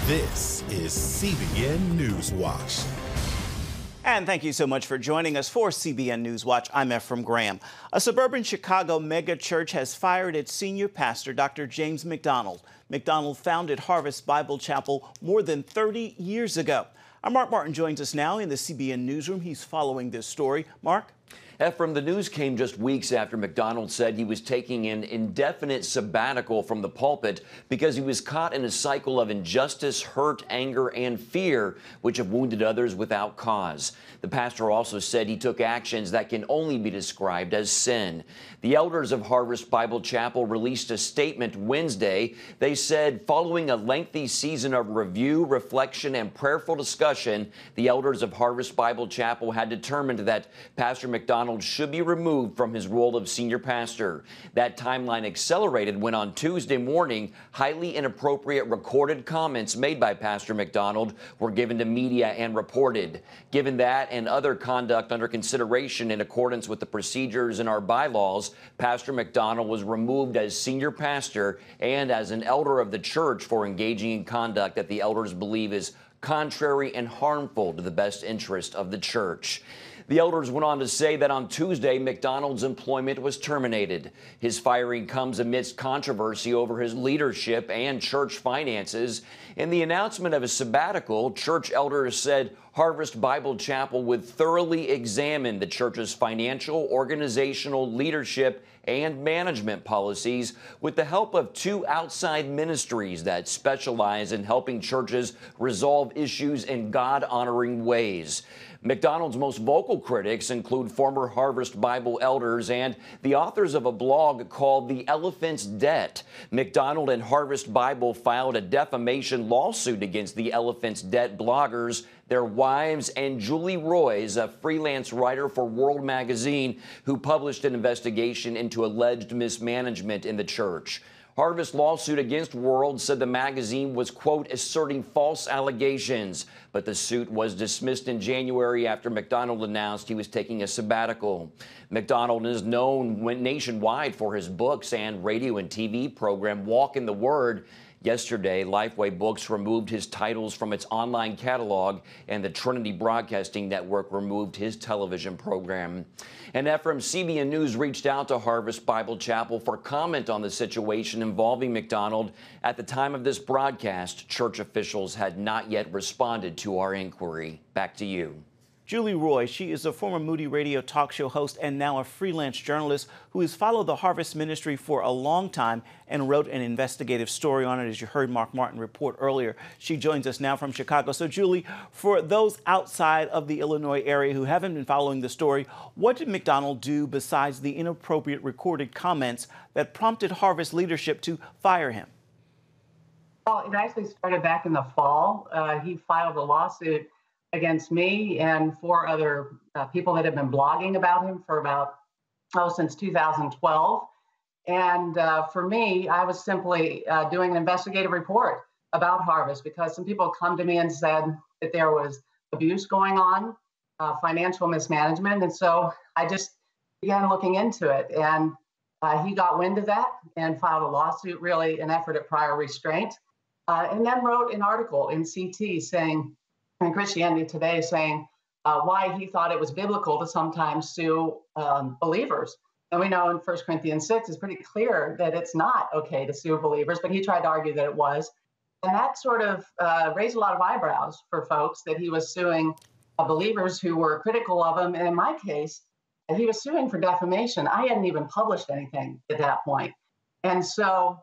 This is CBN NewsWatch. And thank you so much for joining us for CBN NewsWatch. I'm Ephraim Graham. A suburban Chicago mega church has fired its senior pastor, Dr. James McDonald. McDonald founded Harvest Bible Chapel more than 30 years ago. Our Mark Martin joins us now in the CBN newsroom. He's following this story. Mark? Ephraim, the news came just weeks after McDonald said he was taking an indefinite sabbatical from the pulpit because he was caught in a cycle of injustice, hurt, anger, and fear, which have wounded others without cause. The pastor also said he took actions that can only be described as sin. The elders of Harvest Bible Chapel released a statement Wednesday. They said, following a lengthy season of review, reflection, and prayerful discussion, the elders of Harvest Bible Chapel had determined that Pastor McDonald should be removed from his role of senior pastor. That timeline accelerated when on Tuesday morning, highly inappropriate recorded comments made by Pastor McDonald were given to media and reported. Given that and other conduct under consideration in accordance with the procedures in our bylaws, Pastor McDonald was removed as senior pastor and as an elder of the church for engaging in conduct that the elders believe is contrary and harmful to the best interest of the church. The elders went on to say that on Tuesday, McDonald's employment was terminated. His firing comes amidst controversy over his leadership and church finances. In the announcement of his sabbatical, church elders said Harvest Bible Chapel would thoroughly examine the church's financial, organizational, leadership, and management policies with the help of two outside ministries that specialize in helping churches resolve issues in God-honoring ways. McDonald's most vocal critics include former Harvest Bible elders and the authors of a blog called The Elephant's Debt. McDonald and Harvest Bible filed a defamation lawsuit against the Elephant's Debt bloggers, their wives, and Julie Roys, a freelance writer for World Magazine, who published an investigation into alleged mismanagement in the church. Harvest lawsuit against World said the magazine was, quote, asserting false allegations, but the suit was dismissed in January after McDonald announced he was taking a sabbatical. McDonald is known nationwide for his books and radio and TV program Walk in the Word. Yesterday, Lifeway Books removed his titles from its online catalog, and the Trinity Broadcasting Network removed his television program. And Ephraim, CBN News reached out to Harvest Bible Chapel for comment on the situation involving McDonald. At the time of this broadcast, church officials had not yet responded to our inquiry. Back to you. Julie Roy, she is a former Moody Radio talk show host and now a freelance journalist who has followed the Harvest Ministry for a long time and wrote an investigative story on it, as you heard Mark Martin report earlier. She joins us now from Chicago. So, Julie, for those outside of the Illinois area who haven't been following the story, what did McDonald do besides the inappropriate recorded comments that prompted Harvest leadership to fire him? Well, it actually started back in the fall. He filed a lawsuit against me and four other people that have been blogging about him for since 2012. And for me, I was simply doing an investigative report about Harvest because some people come to me and said that there was abuse going on, financial mismanagement. And so I just began looking into it. And he got wind of that and filed a lawsuit, really an effort at prior restraint, and then wrote an article in CT in Christianity Today saying why he thought it was biblical to sometimes sue believers. And we know in 1 Corinthians 6, it's pretty clear that it's not okay to sue believers, but he tried to argue that it was. And that sort of raised a lot of eyebrows for folks that he was suing believers who were critical of him. And in my case, he was suing for defamation. I hadn't even published anything at that point. And so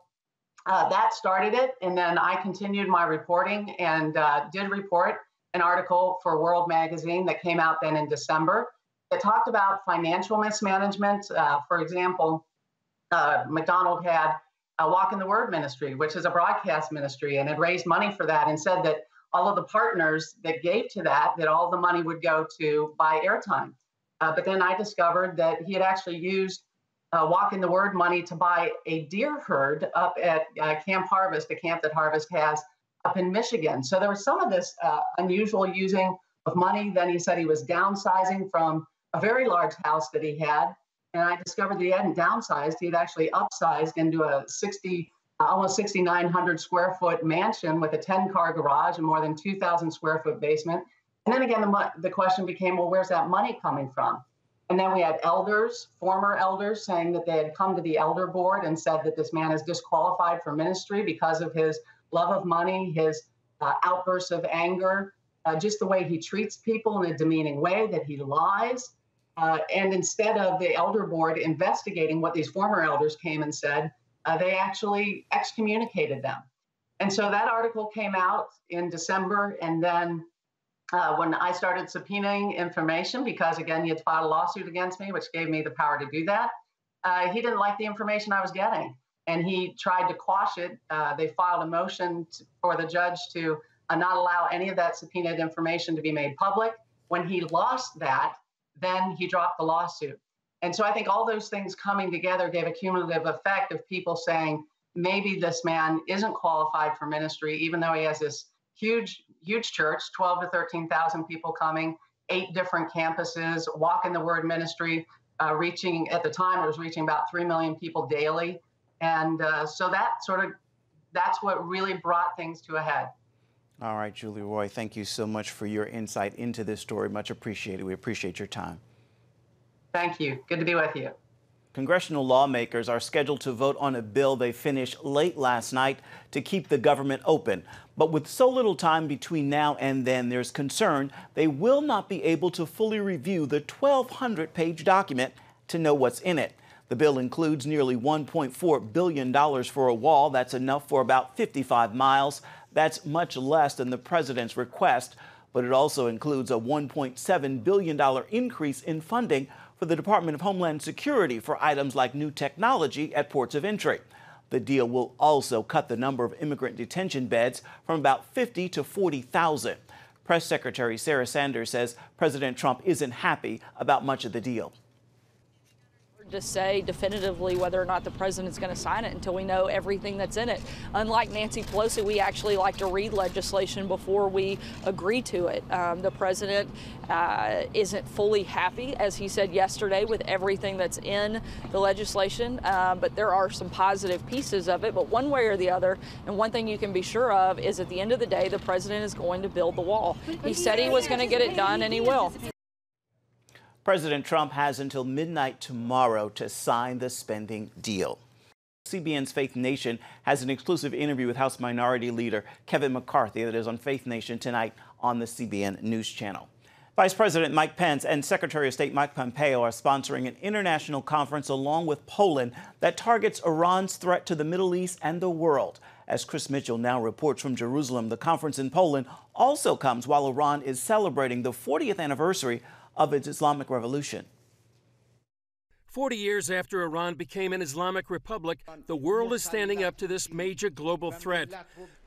that started it. And then I continued my reporting and did report an article for World Magazine that came out then in December that talked about financial mismanagement. For example, McDonald had a Walk in the Word ministry, which is a broadcast ministry, and had raised money for that and said that all of the partners that gave to that all the money would go to buy airtime. But then I discovered that he had actually used Walk in the Word money to buy a deer herd up at Camp Harvest, a camp that Harvest has up in Michigan. So there was some of this unusual using of money. Then he said he was downsizing from a very large house that he had. And I discovered that he hadn't downsized. He had actually upsized into a 60 almost 6,900 square foot mansion with a 10-car garage and more than 2,000 square foot basement. And then again, the question became, well, where's that money coming from? And then we had elders, former elders, saying that they had come to the elder board and said that this man is disqualified for ministry because of his love of money, his outbursts of anger, just the way he treats people in a demeaning way, that he lies. And instead of the elder board investigating what these former elders came and said, they actually excommunicated them. And so that article came out in December. And then when I started subpoenaing information, because again, he had filed a lawsuit against me, which gave me the power to do that, he didn't like the information I was getting. And he tried to quash it. They filed a motion for the judge to not allow any of that subpoenaed information to be made public. When he lost that, then he dropped the lawsuit. And so I think all those things coming together gave a cumulative effect of people saying, maybe this man isn't qualified for ministry, even though he has this huge church, 12 to 13,000 people coming, 8 different campuses, Walk in the Word ministry, reaching, at the time, it was reaching about 3 million people daily. And so that's what really brought things to a head. All right, Julie Roy, thank you so much for your insight into this story. Much appreciated. We appreciate your time. Thank you. Good to be with you. Congressional lawmakers are scheduled to vote on a bill they finished late last night to keep the government open. But with so little time between now and then, there's concern they will not be able to fully review the 1,200-page document to know what's in it. The bill includes nearly $1.4 billion for a wall. That's enough for about 55 miles. That's much less than the president's request, but it also includes a $1.7 billion increase in funding for the Department of Homeland Security for items like new technology at ports of entry. The deal will also cut the number of immigrant detention beds from about 50 to 40,000. Press Secretary Sarah Sanders says President Trump isn't happy about much of the deal. To say definitively whether or not the president's going to sign it until we know everything that's in it. Unlike Nancy Pelosi, we actually like to read legislation before we agree to it. The president isn't fully happy, as he said yesterday, with everything that's in the legislation, but there are some positive pieces of it. But one way or the other, and one thing you can be sure of, is at the end of the day, the president is going to build the wall. He said he was going to get it done, and he will. President Trump has until midnight tomorrow to sign the spending deal. CBN's Faith Nation has an exclusive interview with House Minority Leader Kevin McCarthy that is on Faith Nation tonight on the CBN News Channel. Vice President Mike Pence and Secretary of State Mike Pompeo are sponsoring an international conference along with Poland that targets Iran's threat to the Middle East and the world. As Chris Mitchell now reports from Jerusalem, the conference in Poland also comes while Iran is celebrating the 40th anniversary of its Islamic Revolution. 40 years after Iran became an Islamic republic, the world is standing up to this major global threat.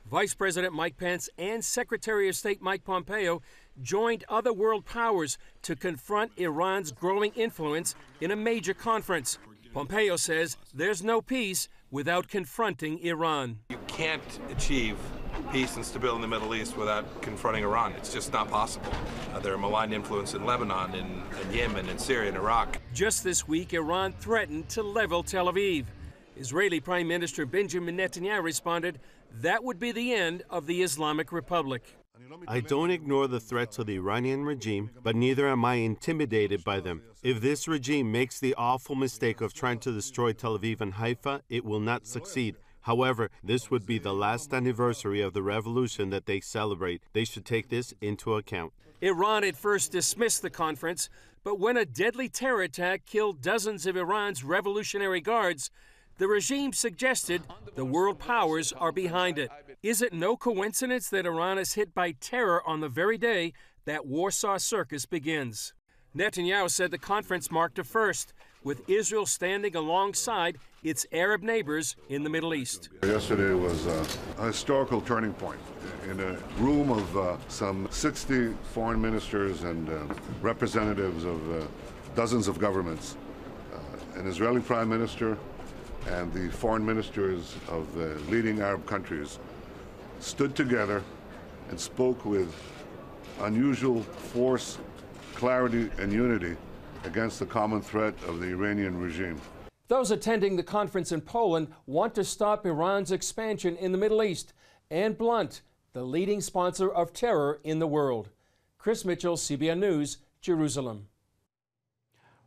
Vice President Mike Pence and Secretary of State Mike Pompeo joined other world powers to confront Iran's growing influence in a major conference. Pompeo says there's no peace without confronting Iran. You can't achieve peace and stability in the Middle East without confronting Iran. It's just not possible. They're a malign influence in Lebanon, in Yemen, in Syria, and Iraq. Just this week, Iran threatened to level Tel Aviv. Israeli Prime Minister Benjamin Netanyahu responded that would be the end of the Islamic Republic. I don't ignore the threats of the Iranian regime, but neither am I intimidated by them. If this regime makes the awful mistake of trying to destroy Tel Aviv and Haifa, it will not succeed. However, this would be the last anniversary of the revolution that they celebrate. They should take this into account. Iran at first dismissed the conference, but when a deadly terror attack killed dozens of Iran's Revolutionary Guards, the regime suggested the world powers are behind it. Is it no coincidence that Iran is hit by terror on the very day that Warsaw Circus begins? Netanyahu said the conference marked a first, with Israel standing alongside its Arab neighbors in the Middle East. Yesterday was a historical turning point. In a room of some 60 foreign ministers and representatives of dozens of governments, an Israeli prime minister and the foreign ministers of the leading Arab countries stood together and spoke with unusual force, clarity, and unity against the common threat of the Iranian regime. Those attending the conference in Poland want to stop Iran's expansion in the Middle East and blunt the leading sponsor of terror in the world. Chris Mitchell, CBN News, Jerusalem.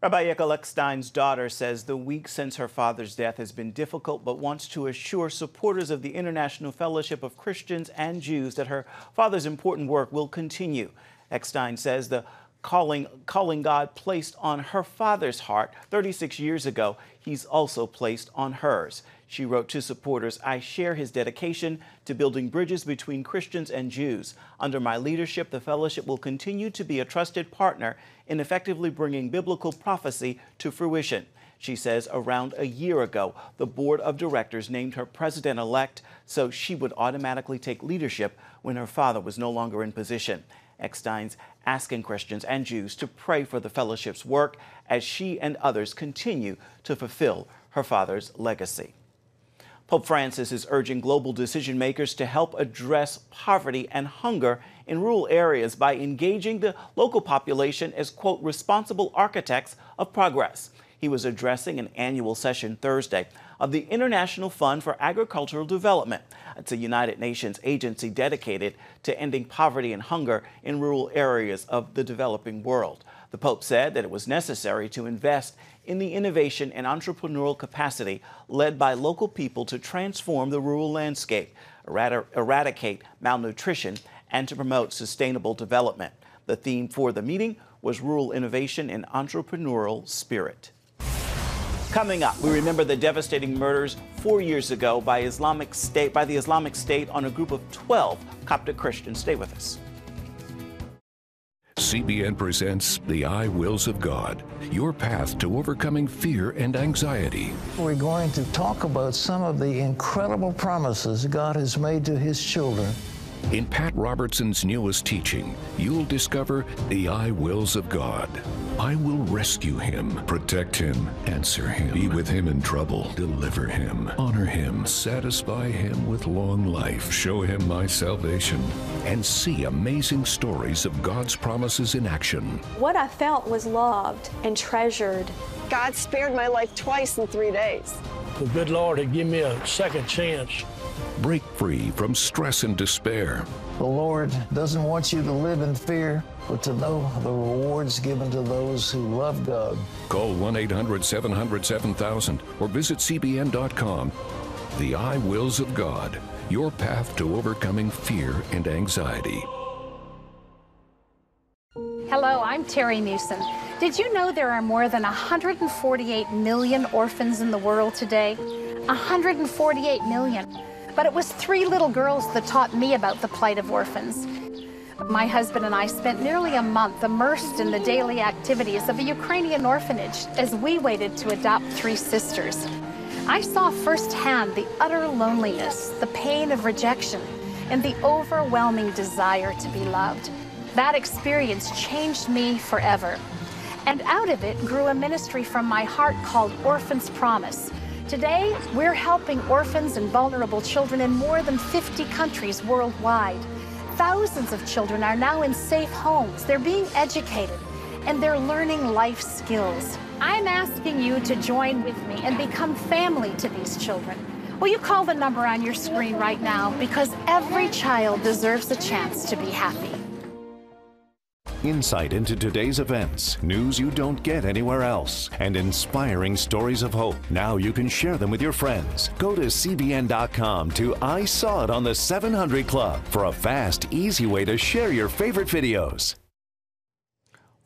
Rabbi Yekel Eckstein's daughter says the week since her father's death has been difficult, but wants to assure supporters of the International Fellowship of Christians and Jews that her father's important work will continue. Eckstein says the calling God placed on her father's heart 36 years ago, he's also placed on hers. She wrote to supporters, "I share his dedication to building bridges between Christians and Jews. Under my leadership, the fellowship will continue to be a trusted partner in effectively bringing biblical prophecy to fruition." She says around a year ago, the board of directors named her president-elect so she would automatically take leadership when her father was no longer in position. Eckstein's asking Christians and Jews to pray for the fellowship's work as she and others continue to fulfill her father's legacy. Pope Francis is urging global decision makers to help address poverty and hunger in rural areas by engaging the local population as, quote, responsible architects of progress. He was addressing an annual session Thursday of the International Fund for Agricultural Development. It's a United Nations agency dedicated to ending poverty and hunger in rural areas of the developing world. The Pope said that it was necessary to invest in the innovation and entrepreneurial capacity led by local people to transform the rural landscape, eradicate malnutrition, and to promote sustainable development. The theme for the meeting was rural innovation and entrepreneurial spirit. Coming up, we remember the devastating murders 4 years ago by the Islamic State on a group of 12 Coptic Christians. Stay with us. CBN presents The I Wills of God, your path to overcoming fear and anxiety. We're going to talk about some of the incredible promises God has made to His children. In Pat Robertson's newest teaching, you'll discover the I Wills of God. I will rescue him, protect him, answer him, be with him in trouble, deliver him, honor him, satisfy him with long life, show him my salvation, and see amazing stories of God's promises in action. What I felt was loved and treasured. God spared my life twice in 3 days. The good Lord had given me a second chance. Break free from stress and despair. The Lord doesn't want you to live in fear, but to know the rewards given to those who love God. Call 1-800-700-7000 or visit CBN.com. The I Wills of God, your path to overcoming fear and anxiety. Hello, I'm Terry Meeuwsen. Did you know there are more than 148 million orphans in the world today? 148 million. But it was 3 little girls that taught me about the plight of orphans. My husband and I spent nearly a month immersed in the daily activities of a Ukrainian orphanage as we waited to adopt 3 sisters. I saw firsthand the utter loneliness, the pain of rejection, and the overwhelming desire to be loved. That experience changed me forever. And out of it grew a ministry from my heart called Orphan's Promise. Today, we're helping orphans and vulnerable children in more than 50 countries worldwide. Thousands of children are now in safe homes. They're being educated, and they're learning life skills. I'm asking you to join with me and become family to these children. Will you call the number on your screen right now? Because every child deserves a chance to be happy. Insight into today's events, news you don't get anywhere else, and inspiring stories of hope. Now you can share them with your friends. Go to CBN.com to I Saw It on the 700 Club for a fast, easy way to share your favorite videos.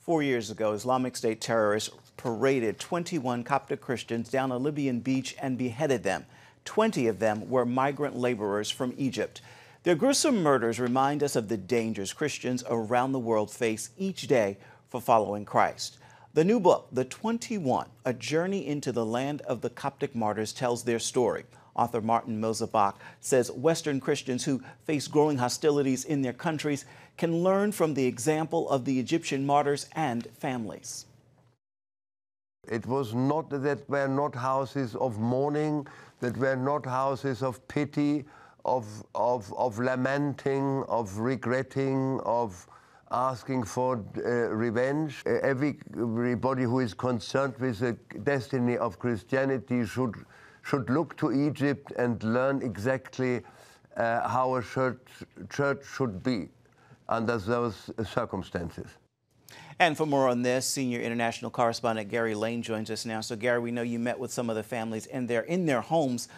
4 years ago, Islamic State terrorists paraded 21 Coptic Christians down a Libyan beach and beheaded them. 20 of them were migrant laborers from Egypt. Their gruesome murders remind us of the dangers Christians around the world face each day for following Christ. The new book, The 21, A Journey into the Land of the Coptic Martyrs, tells their story. Author Martin Mosebach says Western Christians who face growing hostilities in their countries can learn from the example of the Egyptian martyrs and families. It was not that were not houses of mourning, that were not houses of pity, of lamenting, of regretting, of asking for revenge. Everybody who is concerned with the destiny of Christianity should look to Egypt and learn exactly how a church should be under those circumstances. And for more on this, senior international correspondent Gary Lane joins us now. So, Gary, we know you met with some of the families, and they're in their homes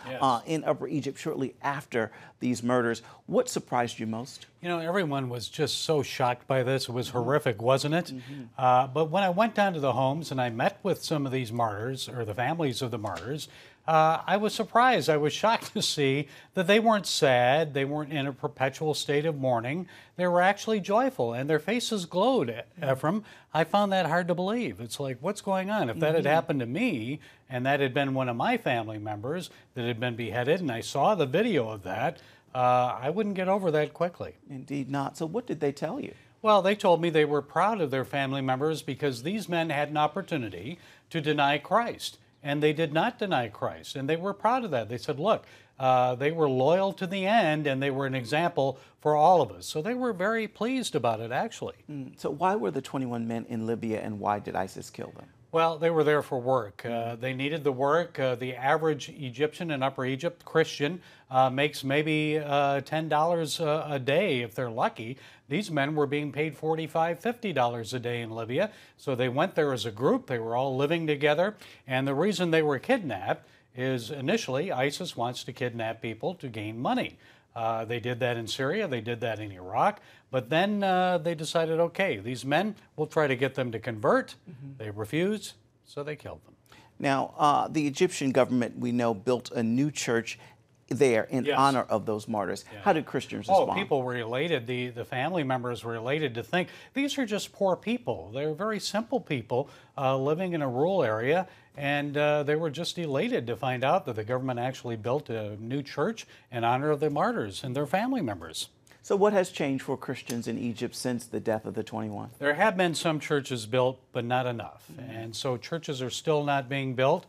in Upper Egypt shortly after these murders. What surprised you most? You know, everyone was just so shocked by this. It was horrific, wasn't it? But when I went down to the homes and I met with some of these martyrs, or the families of the martyrs, I was surprised. I was shocked to see that they weren't sad. They weren't in a perpetual state of mourning. They were actually joyful, and their faces glowed, Ephraim. I found that hard to believe. It's like, what's going on? If that had happened to me, and that had been one of my family members that had been beheaded, and I saw the video of that, I wouldn't get over that quickly. Indeed not. So what did they tell you? Well, they told me they were proud of their family members because these men had an opportunity to deny Christ. And they did not deny Christ, and they were proud of that. They said, look, they were loyal to the end, and they were an example for all of us. So they were very pleased about it, actually. So why were the 21 men in Libya, and why did ISIS kill them? Well, they were there for work. They needed the work. The average Egyptian in Upper Egypt, Christian, makes maybe $10 a day if they're lucky. These men were being paid $45, $50 a day in Libya. So they went there as a group. They were all living together. And the reason they were kidnapped is initially ISIS wants to kidnap people to gain money. They did that in Syria. They did that in Iraq. But then they decided, okay, these men, we'll try to get them to convert. They refused, so they killed them. Now, the Egyptian government, we know, built a new church there in honor of those martyrs. How did Christians respond? Oh, people were elated. The family members were elated to think these are just poor people. They're very simple people living in a rural area, and they were just elated to find out that the government actually built a new church in honor of the martyrs and their family members. So what has changed for Christians in Egypt since the death of the 21? There have been some churches built, but not enough. And so churches are still not being built.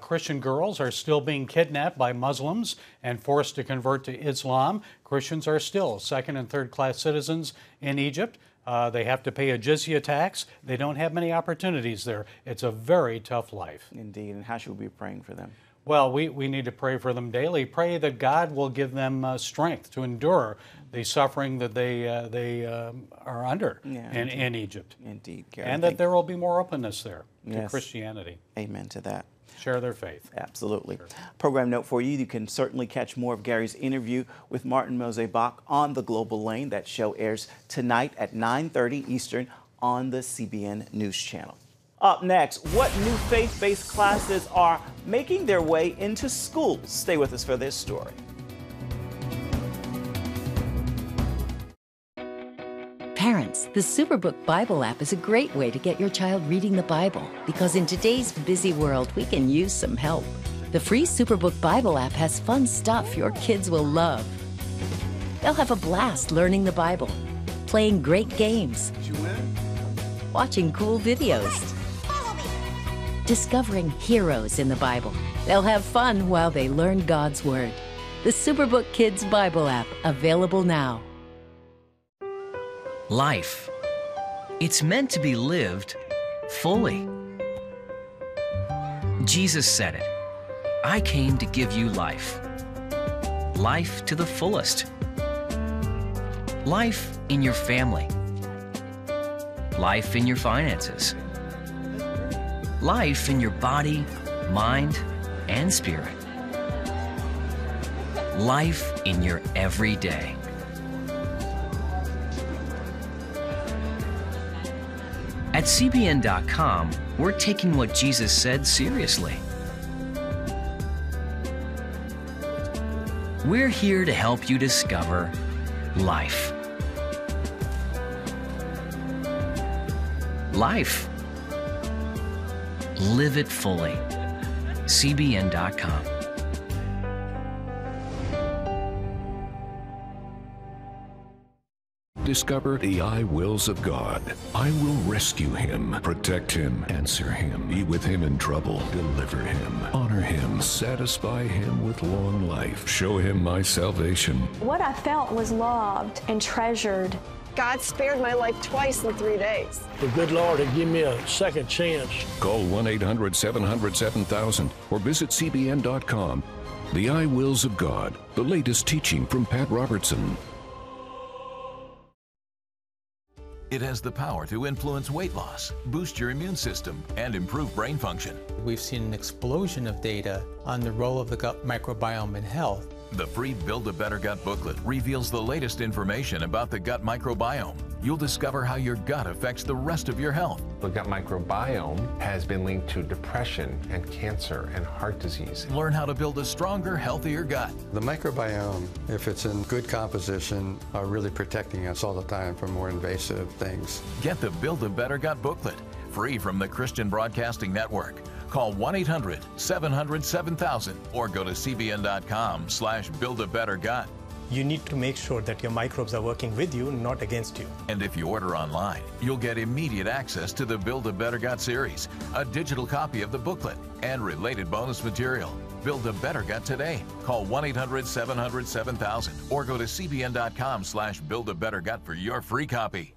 Christian girls are still being kidnapped by Muslims and forced to convert to Islam. Christians are still second and third class citizens in Egypt. They have to pay a jizya tax. They don't have many opportunities there. It's a very tough life. Indeed. And how should we be praying for them? Well, we need to pray for them daily. Pray that God will give them strength to endure the suffering that they are under in Egypt. Indeed, Gary. And that there will be more openness there to Christianity. Amen to that. Share their faith. Absolutely. Sure. Program note for you, you can certainly catch more of Gary's interview with Martin Mose-Bach on The Global Lane. That show airs tonight at 9:30 Eastern on the CBN News Channel. Up next, what new faith-based classes are making their way into schools? Stay with us for this story. Parents, the Superbook Bible app is a great way to get your child reading the Bible because in today's busy world, we can use some help. The free Superbook Bible app has fun stuff your kids will love. They'll have a blast learning the Bible, playing great games, watching cool videos, discovering heroes in the Bible. They'll have fun while they learn God's Word. The Superbook Kids Bible app, available now. Life. It's meant to be lived fully. Jesus said it. I came to give you life. Life to the fullest. Life in your family. Life in your finances. Life in your body, mind, and spirit. Life in your everyday. At CBN.com, we're taking what Jesus said seriously. We're here to help you discover life. Life. Live it fully. CBN.com. Discover the I wills of God. I will rescue him, protect him, answer him, be with him in trouble, deliver him, honor him, satisfy him with long life, show him my salvation. What I felt was loved and treasured God spared my life twice in 3 days. The good Lord had given me a second chance. Call 1-800-700-7000 or visit CBN.com. The I Wills of God, the latest teaching from Pat Robertson. It has the power to influence weight loss, boost your immune system, and improve brain function. We've seen an explosion of data on the role of the gut microbiome in health. The free Build a Better Gut booklet reveals the latest information about the gut microbiome. You'll discover how your gut affects the rest of your health. The gut microbiome has been linked to depression and cancer and heart disease. Learn how to build a stronger, healthier gut. The microbiome, if it's in good composition, are really protecting us all the time from more invasive things. Get the Build a Better Gut booklet, free from the Christian Broadcasting Network. Call 1-800-700-7000 or go to cbn.com/buildabettergut. You need to make sure that your microbes are working with you, not against you. And if you order online, you'll get immediate access to the Build a Better Gut series, a digital copy of the booklet, and related bonus material. Build a Better Gut today. Call 1-800-700-7000 or go to cbn.com/buildabettergut for your free copy.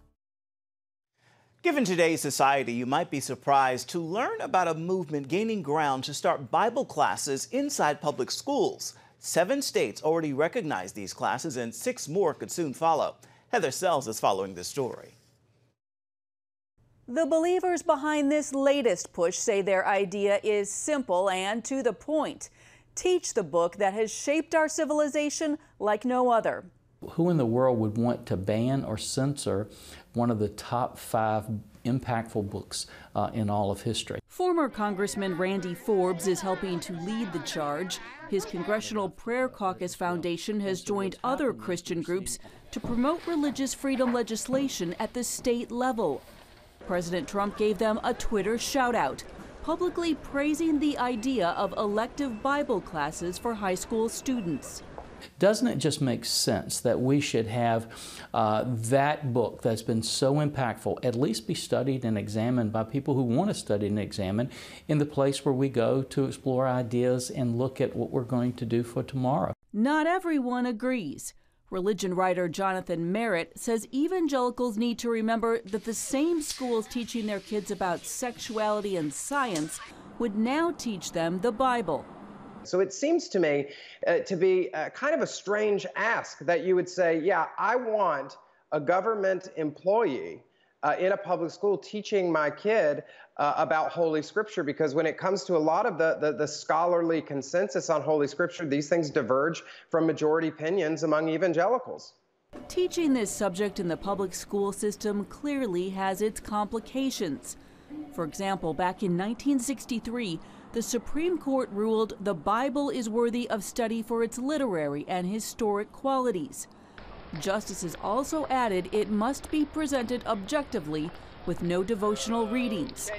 Given today's society, you might be surprised to learn about a movement gaining ground to start Bible classes inside public schools. 7 states already recognize these classes, and 6 more could soon follow. Heather Sells is following this story. The believers behind this latest push say their idea is simple and to the point. Teach the book that has shaped our civilization like no other. Who in the world would want to ban or censor one of the top 5 impactful books in all of history? Former Congressman Randy Forbes is helping to lead the charge. His Congressional Prayer Caucus Foundation has joined other Christian groups to promote religious freedom legislation at the state level. President Trump gave them a Twitter shout-out, publicly praising the idea of elective Bible classes for high school students. Doesn't it just make sense that we should have that book that's been so impactful at least be studied and examined by people who want to study and examine in the place where we go to explore ideas and look at what we're going to do for tomorrow? Not everyone agrees. Religion writer Jonathan Merritt says evangelicals need to remember that the same schools teaching their kids about sexuality and science would now teach them the Bible. So it seems to me to be kind of a strange ask that you would say, yeah, I want a government employee in a public school teaching my kid about Holy Scripture, because when it comes to a lot of the scholarly consensus on Holy Scripture, these things diverge from majority opinions among evangelicals. Teaching this subject in the public school system clearly has its complications. For example, back in 1963, the Supreme Court ruled the Bible is worthy of study for its literary and historic qualities. Justices also added it must be presented objectively with no devotional readings.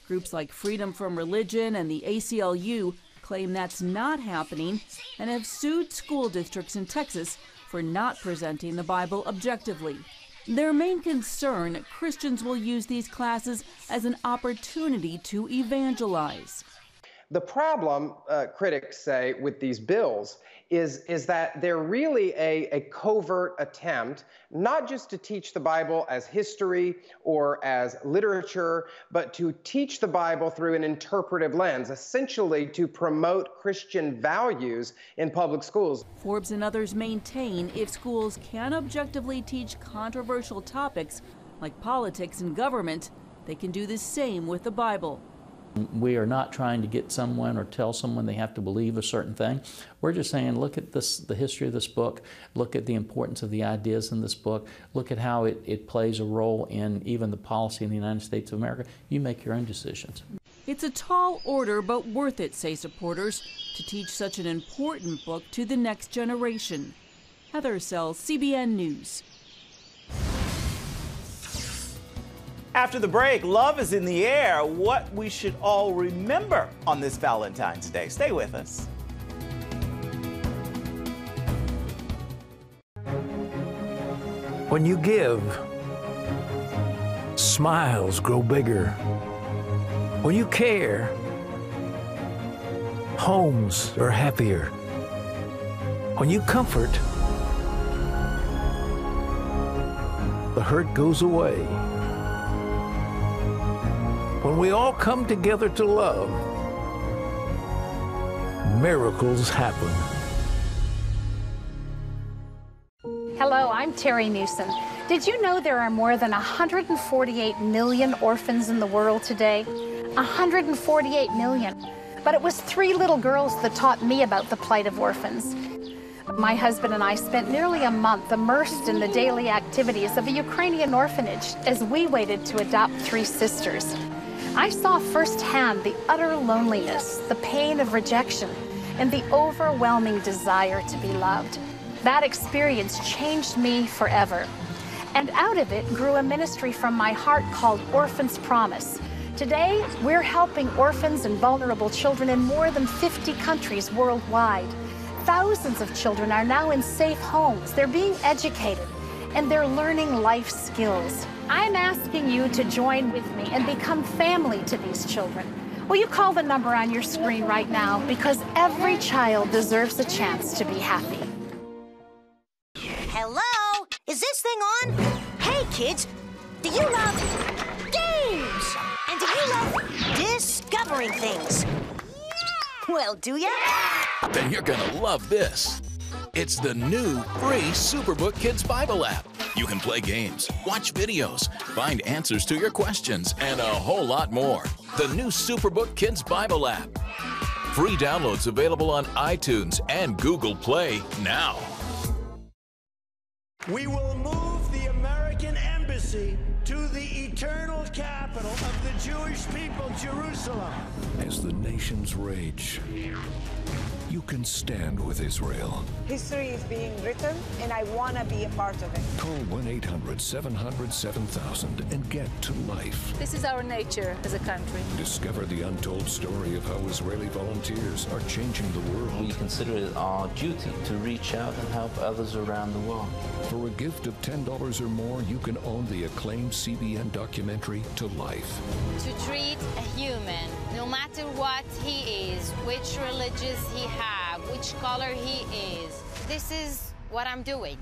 Groups like Freedom from Religion and the ACLU claim that's not happening and have sued school districts in Texas for not presenting the Bible objectively. Their main concern, Christians will use these classes as an opportunity to evangelize. The problem, critics say, with these bills is that they're really a covert attempt not just to teach the Bible as history or as literature, but to teach the Bible through an interpretive lens, essentially to promote Christian values in public schools. Forbes and others maintain if schools can objectively teach controversial topics like politics and government, they can do the same with the Bible. We are not trying to get someone or tell someone they have to believe a certain thing. We're just saying, look at this, the history of this book, look at the importance of the ideas in this book, look at how it plays a role in even the policy in the United States of America. You make your own decisions. It's a tall order, but worth it, say supporters, to teach such an important book to the next generation. Heather Sells, CBN News. After the break, love is in the air. What we should all remember on this Valentine's Day. Stay with us. When you give, smiles grow bigger. When you care, homes are happier. When you comfort, the hurt goes away. When we all come together to love, miracles happen. Hello, I'm Terry Newsom. Did you know there are more than 148 million orphans in the world today? 148 million. But it was 3 little girls that taught me about the plight of orphans. My husband and I spent nearly a month immersed in the daily activities of a Ukrainian orphanage as we waited to adopt 3 sisters. I saw firsthand the utter loneliness, the pain of rejection, and the overwhelming desire to be loved. That experience changed me forever. And out of it grew a ministry from my heart called Orphans Promise. Today, we're helping orphans and vulnerable children in more than 50 countries worldwide. Thousands of children are now in safe homes. They're being educated, and they're learning life skills. I'm asking you to join with me and become family to these children. Will you call the number on your screen right now? Because every child deserves a chance to be happy. Hello? Is this thing on? Hey, kids, do you love games? And do you love discovering things? Well, do ya? Then you're gonna love this. It's the new free Superbook Kids Bible app. You can play games, watch videos, find answers to your questions, and a whole lot more. The new Superbook Kids Bible app. Free downloads available on iTunes and Google Play now. We will move the American embassy to the eternal capital of the Jewish people, Jerusalem. As the nations rage, you can stand with Israel. History is being written, and I want to be a part of it. Call 1-800-700-7000 and get to life. This is our nature as a country. Discover the untold story of how Israeli volunteers are changing the world. We consider it our duty to reach out and help others around the world. For a gift of $10 or more, you can own the acclaimed CBN documentary To Life. To treat a human, no matter what he is, which religious he has, which color he is. This is what I'm doing.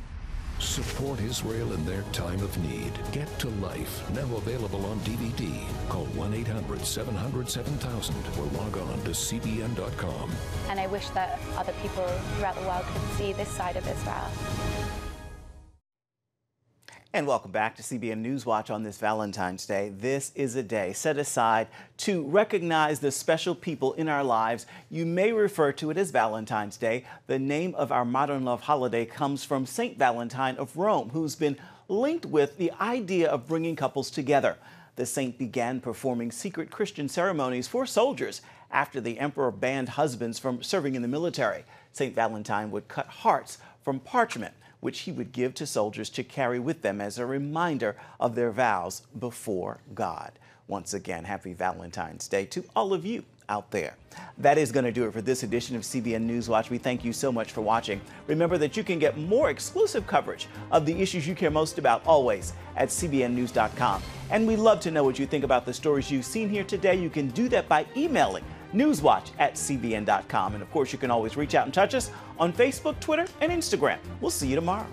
Support Israel in their time of need. Get to Life, now available on DVD. Call 1-800-700-7000 or log on to CBN.com. And I wish that other people throughout the world could see this side of Israel. And welcome back to CBN NewsWatch on this Valentine's Day. This is a day set aside to recognize the special people in our lives. You may refer to it as Valentine's Day. The name of our modern love holiday comes from Saint Valentine of Rome, who's been linked with the idea of bringing couples together. The saint began performing secret Christian ceremonies for soldiers after the emperor banned husbands from serving in the military. Saint Valentine would cut hearts from parchment, which he would give to soldiers to carry with them as a reminder of their vows before God. Once again, happy Valentine's Day to all of you out there. That is going to do it for this edition of CBN NewsWatch. We thank you so much for watching. Remember that you can get more exclusive coverage of the issues you care most about always at cbnnews.com. And we love to know what you think about the stories you've seen here today. You can do that by emailing newswatch@cbn.com. And of course, you can always reach out and touch us on Facebook, Twitter, and Instagram. We'll see you tomorrow.